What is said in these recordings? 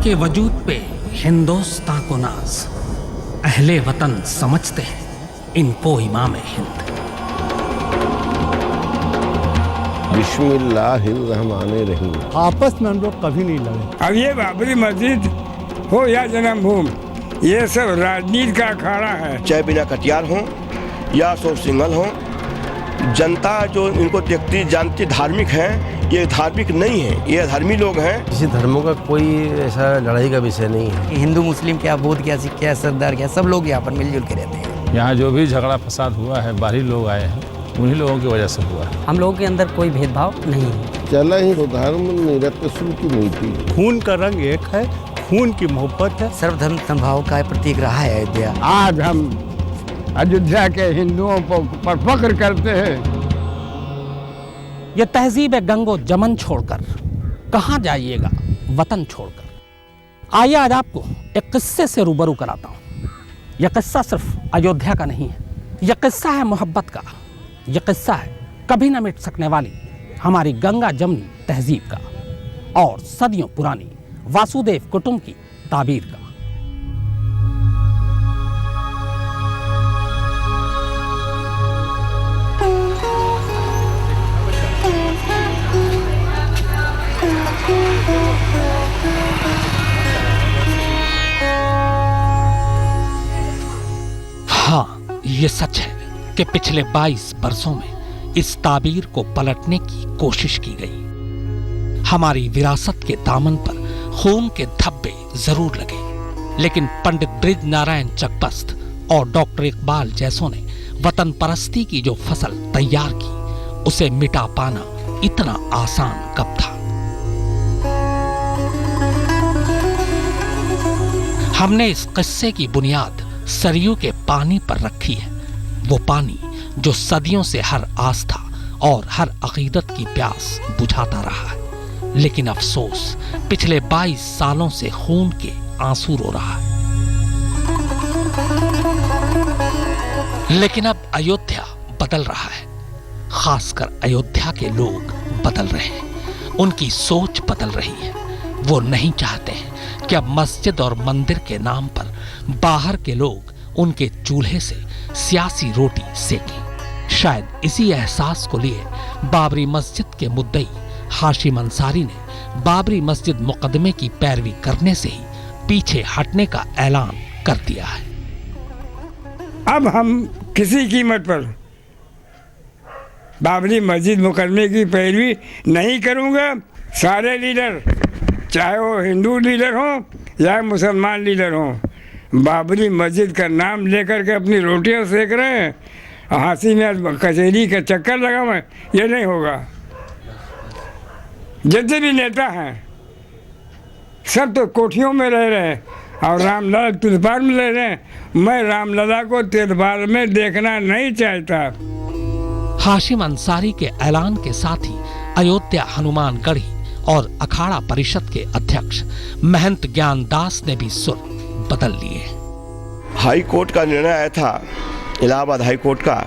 के वजूद पे हिंदोस्तां को नाज, अहले वतन समझते हैं इनको इमाम हिंद। बिस्मिल्लाहिर्रहमानिर्रहीम। आपस में हम लोग कभी नहीं लड़े। अब ये बाबरी मस्जिद हो या जन्मभूमि, ये सब राजनीति का अखाड़ा है। चाहे बिना कटियार हो या सो सिंगल हो, जनता जो इनको देखती जानती धार्मिक है, ये धार्मिक नहीं है, ये धर्मी लोग हैं। किसी धर्मों का कोई ऐसा लड़ाई का विषय नहीं है। हिंदू मुस्लिम क्या, बौद्ध क्या, सिख क्या, सरदार क्या, सब लोग यहाँ पर मिलजुल के रहते हैं। यहाँ जो भी झगड़ा फसाद हुआ है बाहरी लोग आए हैं, उन्हीं लोगों की वजह से हुआ है। हम लोगों के अंदर कोई भेदभाव नहीं है। चला ही धर्म निरपेक्ष की नीति। खून का रंग एक है, खून की मोहब्बत है। सर्वधर्म समभाव का प्रतीक रहा है अयोध्या। आज हम अयोध्या के हिंदुओं पर फख्र करते हैं। ये तहजीब गंगो जमन छोड़कर कहाँ जाइएगा वतन छोड़कर। आइए आज आपको एक किस्से से रूबरू कराता हूँ। यह किस्सा सिर्फ अयोध्या का नहीं है, यह किस्सा है मोहब्बत का। यह किस्सा है कभी न मिट सकने वाली हमारी गंगा जमनी तहजीब का और सदियों पुरानी वासुदेव कुटुंब की ताबीर का। हाँ, ये सच है कि पिछले 22 वर्षों में इस ताबीर को पलटने की कोशिश की गई। हमारी विरासत के दामन पर खून के धब्बे जरूर लगे, लेकिन पंडित ब्रिज नारायण चकबस्त और डॉक्टर इकबाल जैसों ने वतन परस्ती की जो फसल तैयार की, उसे मिटा पाना इतना आसान कब था। हमने इस किस्से की बुनियाद सरयू के पानी पर रखी है। वो पानी जो सदियों से हर आस्था और हर अकीदत की प्यास बुझाता रहा है, लेकिन अफसोस पिछले 22 सालों से खून के आंसू रो रहा है। लेकिन अब अयोध्या बदल रहा है, खासकर अयोध्या के लोग बदल रहे हैं, उनकी सोच बदल रही है। वो नहीं चाहते हैं कि अब मस्जिद और मंदिर के नाम पर बाहर के लोग उनके चूल्हे से सियासी रोटी सेकें। शायद इसी एहसास को लिए बाबरी मस्जिद के मुद्दई हाशिम अंसारी ने बाबरी मस्जिद मुकदमे की पैरवी करने से ही पीछे हटने का ऐलान कर दिया है। अब हम किसी कीमत पर बाबरी मस्जिद मुकदमे की पैरवी नहीं करूंगा। सारे लीडर, चाहे वो हिंदू लीडर हो या मुसलमान लीडर हो, बाबरी मस्जिद का नाम लेकर के अपनी रोटियां सेक रहे हैं, हाथी में कचहरी का चक्कर लगा हुआ है। ये नहीं होगा। जितने भी नेता हैं सब तो कोठियों में रह रहे हैं और रामलला तिरपाल में रह रहे हैं। मैं रामलला को तिरपाल में देखना नहीं चाहता। हाशिम अंसारी के ऐलान के साथ ही अयोध्या हनुमानगढ़ी और अखाड़ा परिषद के अध्यक्ष महंत ज्ञानदास ने भी सुर बदल लिए। हाई कोर्ट का निर्णय आया था, इलाहाबाद हाई कोर्ट का।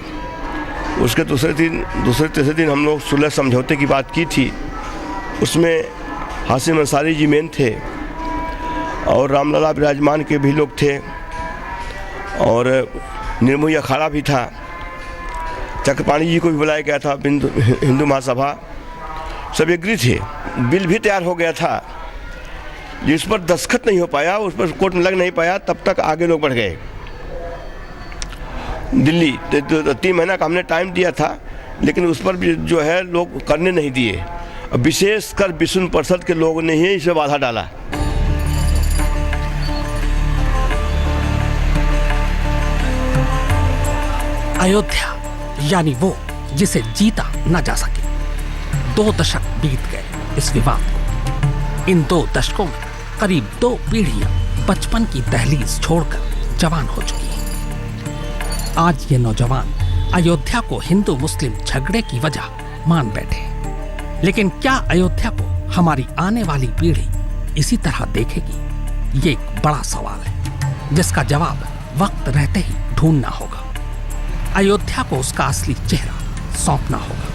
उसके दूसरे तीसरे दिन हम लोग सुलह समझौते की बात की थी। उसमें हाशिम अंसारी जी मेन थे और रामलला विराजमान के भी लोग थे और निर्मोही अखाड़ा भी था। चक्रपाणी जी को भी बुलाया गया था, हिंदू महासभा, सब एग्री थे। बिल भी तैयार हो गया था, जिस पर दस्तखत नहीं हो पाया, उस पर कोर्ट में लग नहीं पाया, तब तक आगे लोग बढ़ गए दिल्ली। 3 महीना का हमने टाइम दिया था, लेकिन उस पर भी जो है लोग करने नहीं दिए। विशेषकर विष्णु परिषद के लोगों ने ही इसे बाधा डाला। अयोध्या यानी वो जिसे जीता न जा सके। 2 दशक बीत गए इस विवाद को। इन 2 दशकों में करीब 2 पीढ़ियां बचपन की दहलीज छोड़कर जवान हो चुकी हैं। आज ये नौजवान अयोध्या को हिंदू मुस्लिम झगड़े की वजह मान बैठे। लेकिन क्या अयोध्या को हमारी आने वाली पीढ़ी इसी तरह देखेगी? ये एक बड़ा सवाल है जिसका जवाब वक्त रहते ही ढूंढना होगा। अयोध्या को उसका असली चेहरा सौंपना होगा,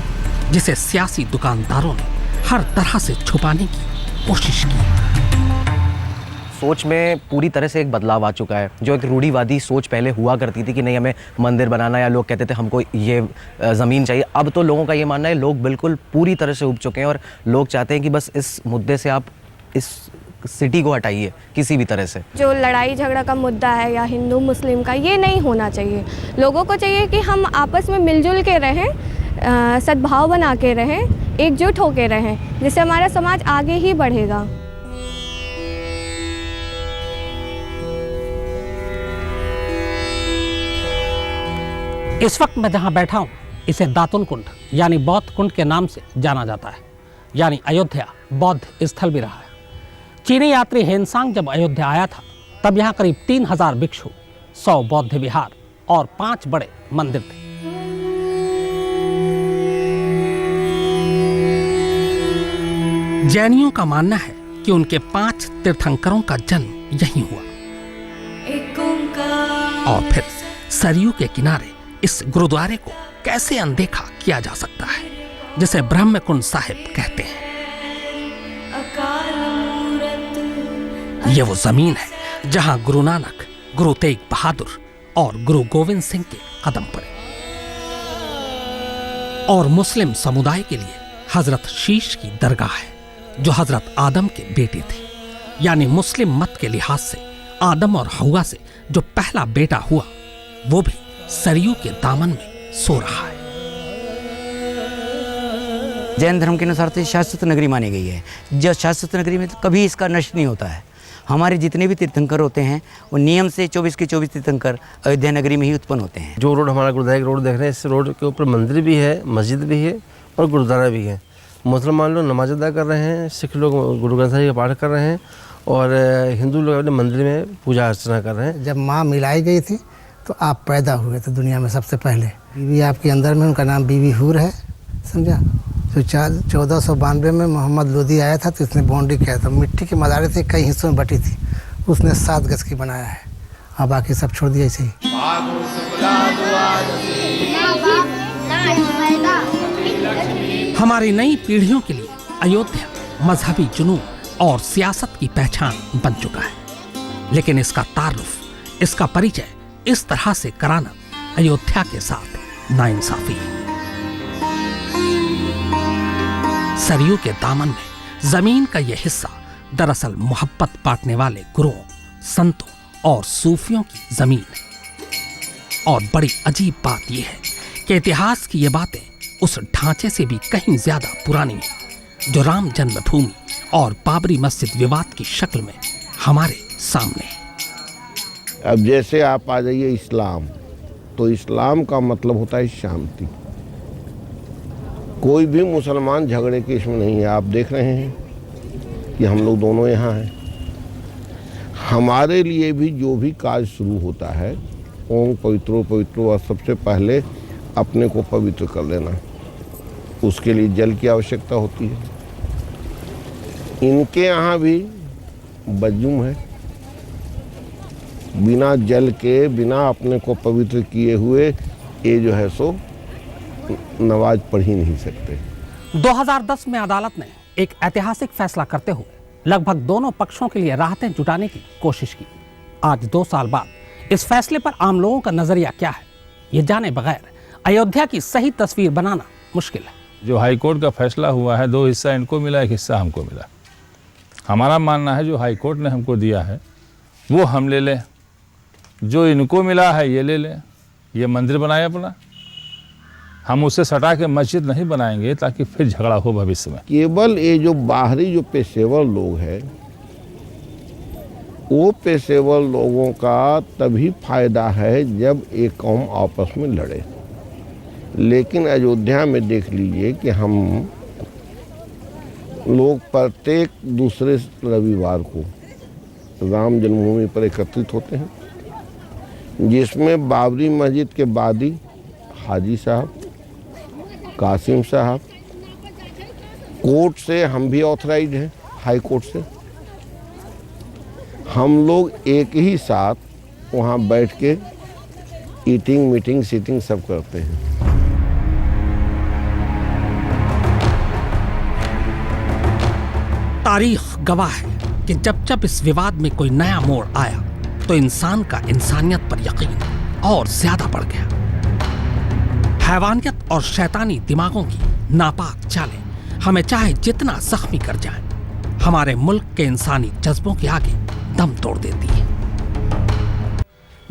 जिसे सियासी दुकानदारों ने हर तरह से छुपाने की कोशिश की। सोच में पूरी तरह से एक बदलाव आ चुका है। जो एक रूढ़िवादी सोच पहले हुआ करती थी कि नहीं हमें मंदिर बनाना, या लोग कहते थे हमको ये ज़मीन चाहिए, अब तो लोगों का ये मानना है, लोग बिल्कुल पूरी तरह से उब चुके हैं और लोग चाहते हैं कि बस इस मुद्दे से आप इस सिटी को हटाइए किसी भी तरह से। जो लड़ाई झगड़ा का मुद्दा है या हिंदू मुस्लिम का, ये नहीं होना चाहिए। लोगों को चाहिए कि हम आपस में मिलजुल के रहें, सद्भाव बना के रहें, एकजुट होके रहें, जिससे हमारा समाज आगे ही बढ़ेगा। इस वक्त मैं जहां बैठा हूं, इसे दातुन कुंड यानी बौद्ध कुंड के नाम से जाना जाता है, यानी अयोध्या बौद्ध स्थल भी रहा है। चीनी यात्री हेनसांग जब अयोध्या आया था, तब यहाँ करीब 3000 भिक्षु, 100 बौद्ध विहार और 5 बड़े मंदिर थे। जैनियों का मानना है कि उनके 5 तीर्थंकरों का जन्म यहीं हुआ और फिर सरयू के किनारे इस गुरुद्वारे को कैसे अनदेखा किया जा सकता है, जिसे ब्रह्मकुंड साहिब कहते हैं। यह वो जमीन है जहां गुरु नानक, गुरु तेग बहादुर और गुरु गोविंद सिंह के कदम पड़े और मुस्लिम समुदाय के लिए हजरत शीश की दरगाह है, जो हजरत आदम के बेटे थे। यानी मुस्लिम मत के लिहाज से आदम और हव्वा से जो पहला बेटा हुआ, वो भी सरयू के दामन में सो रहा है। जैन धर्म के अनुसार तो शाश्वत नगरी मानी गई है। जो शाश्वत नगरी में तो कभी इसका नष्ट नहीं होता है। हमारे जितने भी तीर्थंकर होते हैं वो नियम से 24 के 24 तीर्थंकर अयोध्या नगरी में ही उत्पन्न होते हैं। जो रोड हमारा गुरुद्वारा रोड देख रहे हैं, इस रोड के ऊपर मंदिर भी है, मस्जिद भी है और गुरुद्वारा भी है। मुसलमान लोग नमाज अदा कर रहे हैं, सिख लोग गुरु ग्रंथ साहिब का पाठ कर रहे हैं और हिंदू लोग अपने मंदिर में पूजा अर्चना कर रहे हैं। जब माँ मिलाई गई थी तो आप पैदा हुए थे दुनिया में सबसे पहले। बीवी आपके अंदर में, उनका नाम बीबी हूर है, समझा। तो 1492 में मोहम्मद लोदी आया था तो इसने बाउंड्री किया था। मिट्टी की मदारें थी, कई हिस्सों में बटी थी, उसने 7 गज की बनाया है और बाकी सब छोड़ दिया ऐसे ही। हमारी नई पीढ़ियों के लिए अयोध्या मजहबी जुनून और सियासत की पहचान बन चुका है, लेकिन इसका तारुफ, इसका परिचय इस तरह से कराना अयोध्या के साथ नाइंसाफी है। सरयू के दामन में जमीन का यह हिस्सा दरअसल मोहब्बत बांटने वाले गुरुओं, संतों और सूफियों की जमीन है। और बड़ी अजीब बात यह है कि इतिहास की ये बातें उस ढांचे से भी कहीं ज्यादा पुरानी है, जो राम जन्मभूमि और बाबरी मस्जिद विवाद की शक्ल में हमारे सामने है। अब जैसे आप आ जाइए इस्लाम, तो इस्लाम का मतलब होता है शांति। कोई भी मुसलमान झगड़े के इसमें नहीं है। आप देख रहे हैं कि हम लोग दोनों यहाँ हैं। हमारे लिए भी जो भी कार्य शुरू होता है, ओम पवित्रो पवित्रो, और सबसे पहले अपने को पवित्र कर लेना, उसके लिए जल की आवश्यकता होती है। इनके यहाँ भी बज्जुम है, बिना जल के, बिना अपने को पवित्र किए हुए ये जो है सो नमाज पढ़ ही नहीं सकते। 2010 में अदालत ने एक ऐतिहासिक फैसला करते हुए लगभग दोनों पक्षों के लिए राहतें जुटाने की कोशिश की। आज 2 साल बाद इस फैसले पर आम लोगों का नजरिया क्या है, ये जाने बगैर अयोध्या की सही तस्वीर बनाना मुश्किल है। जो हाई कोर्ट का फैसला हुआ है, 2 हिस्सा इनको मिला, 1 हिस्सा हमको मिला। हमारा मानना है जो हाई कोर्ट ने हमको दिया है वो हम ले लें, जो इनको मिला है ये ले लें। ये मंदिर बनाए अपना, हम उसे सटा के मस्जिद नहीं बनाएंगे ताकि फिर झगड़ा हो भविष्य में। केवल ये जो बाहरी जो पेशेवर लोग हैं, वो पेशेवर लोगों का तभी फायदा है जब एक कौम आपस में लड़े। लेकिन अयोध्या में देख लीजिए कि हम लोग प्रत्येक दूसरे रविवार को राम जन्मभूमि पर एकत्रित होते हैं, जिसमें बाबरी मस्जिद के बादी हाजी साहब, कासिम साहब, कोर्ट से हम भी ऑथराइज हैं, हाई कोर्ट से। हम लोग एक ही साथ वहाँ बैठ के ईटिंग, मीटिंग, सीटिंग सब करते हैं। तारीख गवाह है कि जब जब इस विवाद में कोई नया मोड़ आया तो इंसान का इंसानियत पर यकीन और ज्यादा बढ़ गया। हैवानियत और शैतानी दिमागों की नापाक चालें हमें चाहे जितना जख्मी कर जाएं, हमारे मुल्क के इंसानी जज्बों के आगे दम तोड़ देती है।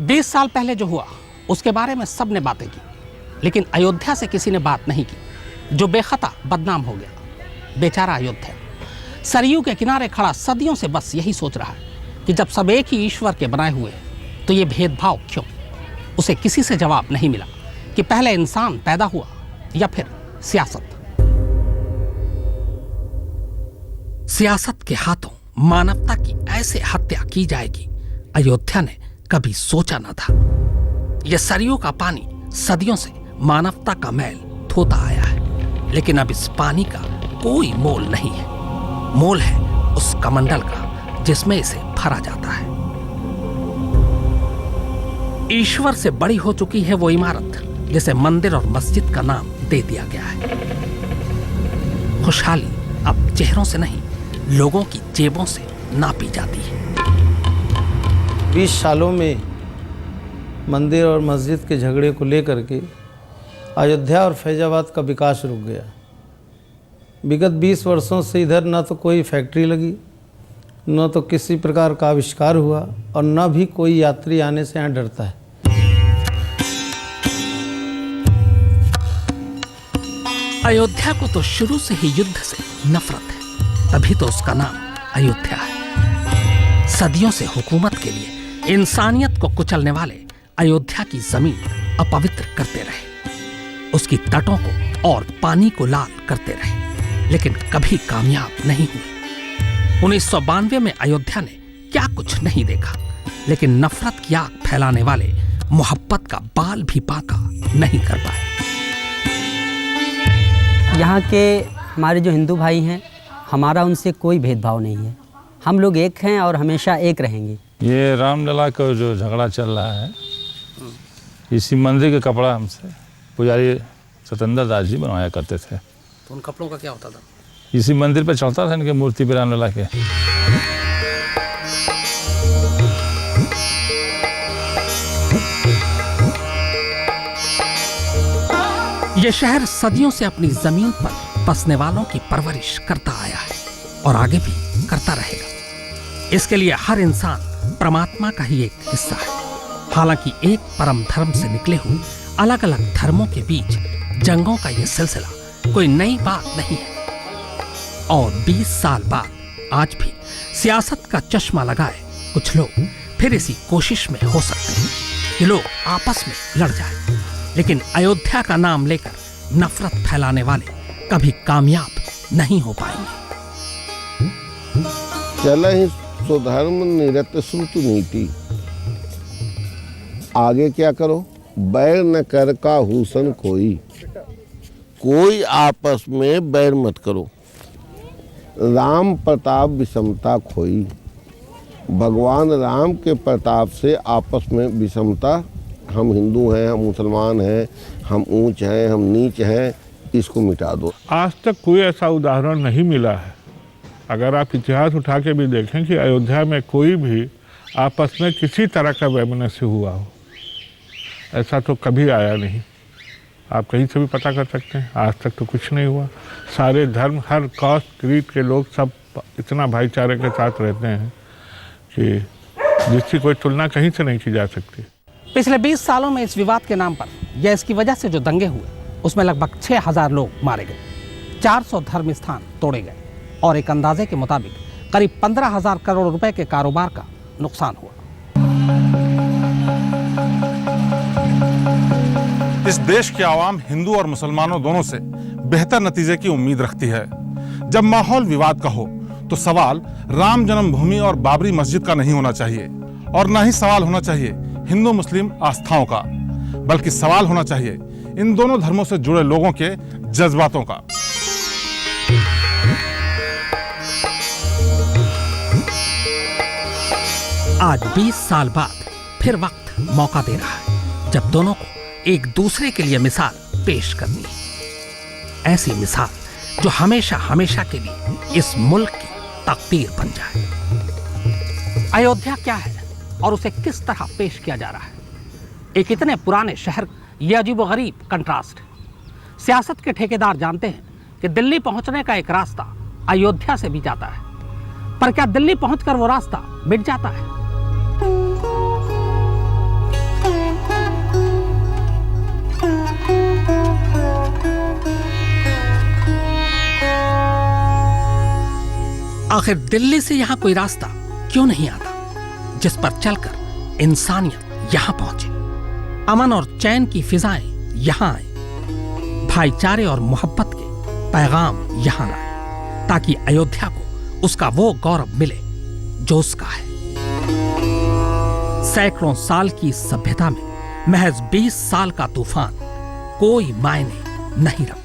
20 साल पहले जो हुआ उसके बारे में सबने बातें की, लेकिन अयोध्या से किसी ने बात नहीं की, जो बेखता बदनाम हो गया। बेचारा अयोध्या सरयू के किनारे खड़ा सदियों से बस यही सोच रहा है कि जब सब एक ही ईश्वर के बनाए हुए हैं तो ये भेदभाव क्यों। उसे किसी से जवाब नहीं मिला कि पहले इंसान पैदा हुआ या फिर सियासत। सियासत के हाथों मानवता की ऐसे हत्या की जाएगी, अयोध्या ने कभी सोचा न था। यह सरयू का पानी सदियों से मानवता का मैल धोता आया है, लेकिन अब इस पानी का कोई मोल नहीं है। मोल है उस कमंडल का जिसमें इसे भरा जाता है। ईश्वर से बड़ी हो चुकी है वो इमारत जिसे मंदिर और मस्जिद का नाम दे दिया गया है। खुशहाली अब चेहरों से नहीं, लोगों की जेबों से नापी जाती है। 20 सालों में मंदिर और मस्जिद के झगड़े को लेकर के अयोध्या और फैजाबाद का विकास रुक गया। विगत 20 वर्षों से इधर न तो कोई फैक्ट्री लगी, न तो किसी प्रकार का आविष्कार हुआ और न भी कोई यात्री आने से यहाँ डरता है। अयोध्या को तो शुरू से ही युद्ध से नफरत है, तभी तो उसका नाम अयोध्या है। सदियों से हुकूमत के लिए इंसानियत को कुचलने वाले अयोध्या की जमीन अपवित्र करते रहे, उसकी तटों को और पानी को लाल करते रहे, लेकिन कभी कामयाब नहीं हुए। 1992 में अयोध्या ने क्या कुछ नहीं देखा, लेकिन नफरत की आग फैलाने वाले मोहब्बत का बाल भी बांका नहीं कर पाए। यहाँ के हमारे जो हिंदू भाई हैं, हमारा उनसे कोई भेदभाव नहीं है। हम लोग एक हैं और हमेशा एक रहेंगे। ये रामलला का जो झगड़ा चल रहा है, इसी मंदिर के कपड़ा हमसे पुजारी सत्येंद्र दास जी बनवाया करते थे। तो उन कपड़ों का क्या होता था? इसी मंदिर पे चढ़ता था इनके मूर्ति पे रामलला के। यह शहर सदियों से अपनी जमीन पर बसने वालों की परवरिश करता आया है और आगे भी करता रहेगा। इसके लिए हर इंसान परमात्मा का ही एक हिस्सा है। हालांकि एक परम धर्म से निकले हुए अलग अलग धर्मों के बीच जंगों का यह सिलसिला कोई नई बात नहीं है। और 20 साल बाद आज भी सियासत का चश्मा लगाए कुछ लोग फिर इसी कोशिश में हो सकते हैं कि लोग आपस में लड़ जाएं, लेकिन अयोध्या का नाम लेकर नफरत फैलाने वाले कभी कामयाब नहीं हो पाएंगे। चल ही स्वधर्म निरत श्रुत नीति। आगे क्या करो? बैर न कर का हुसन कोई आपस में बैर मत करो। राम प्रताप विषमता खोई। भगवान राम के प्रताप से आपस में विषमता, हम हिंदू हैं, हम मुसलमान हैं, हम ऊंच हैं, हम नीच हैं, इसको मिटा दो। आज तक कोई ऐसा उदाहरण नहीं मिला है। अगर आप इतिहास उठा के भी देखें कि अयोध्या में कोई भी आपस में किसी तरह का वैमनस्य हुआ हो, ऐसा तो कभी आया नहीं। आप कहीं से भी पता कर सकते हैं, आज तक तो कुछ नहीं हुआ। सारे धर्म, हर कास्ट क्रीड के लोग सब इतना भाईचारे के साथ रहते हैं कि जिसकी कोई तुलना कहीं से नहीं की जा सकती। पिछले 20 सालों में इस विवाद के नाम पर या इसकी वजह से जो दंगे हुए, उसमें लगभग 6000 लोग मारे गए, 400 धर्म स्थान तोड़े गए और एक अंदाजे के मुताबिक करीब 15,000 करोड़ रुपए के कारोबार का नुकसान हुआ। इस देश के आवाम हिंदू और मुसलमानों दोनों से बेहतर नतीजे की उम्मीद रखती है। जब माहौल विवाद का हो तो सवाल राम जन्मभूमि और बाबरी मस्जिद का नहीं होना चाहिए, और न ही सवाल होना चाहिए हिंदू मुस्लिम आस्थाओं का, बल्कि सवाल होना चाहिए इन दोनों धर्मों से जुड़े लोगों के जज्बातों का। आज 20 साल बाद फिर वक्त मौका दे रहा है जब दोनों को एक दूसरे के लिए मिसाल पेश करनी है। ऐसी मिसाल जो हमेशा हमेशा के लिए इस मुल्क की तकदीर बन जाए। अयोध्या क्या है और उसे किस तरह पेश किया जा रहा है। एक इतने पुराने शहर, यह अजीबोगरीब कंट्रास्ट। सियासत के ठेकेदार जानते हैं कि दिल्ली पहुंचने का एक रास्ता अयोध्या से भी जाता है, पर क्या दिल्ली पहुंचकर वो रास्ता मिट जाता है? आखिर दिल्ली से यहां कोई रास्ता क्यों नहीं आता जिस पर चलकर इंसानियत यहां पहुंचे, अमन और चैन की फिजाएं यहां आए, भाईचारे और मोहब्बत के पैगाम यहां लाए, ताकि अयोध्या को उसका वो गौरव मिले जो उसका है। सैकड़ों साल की सभ्यता में महज 20 साल का तूफान कोई मायने नहीं रखता।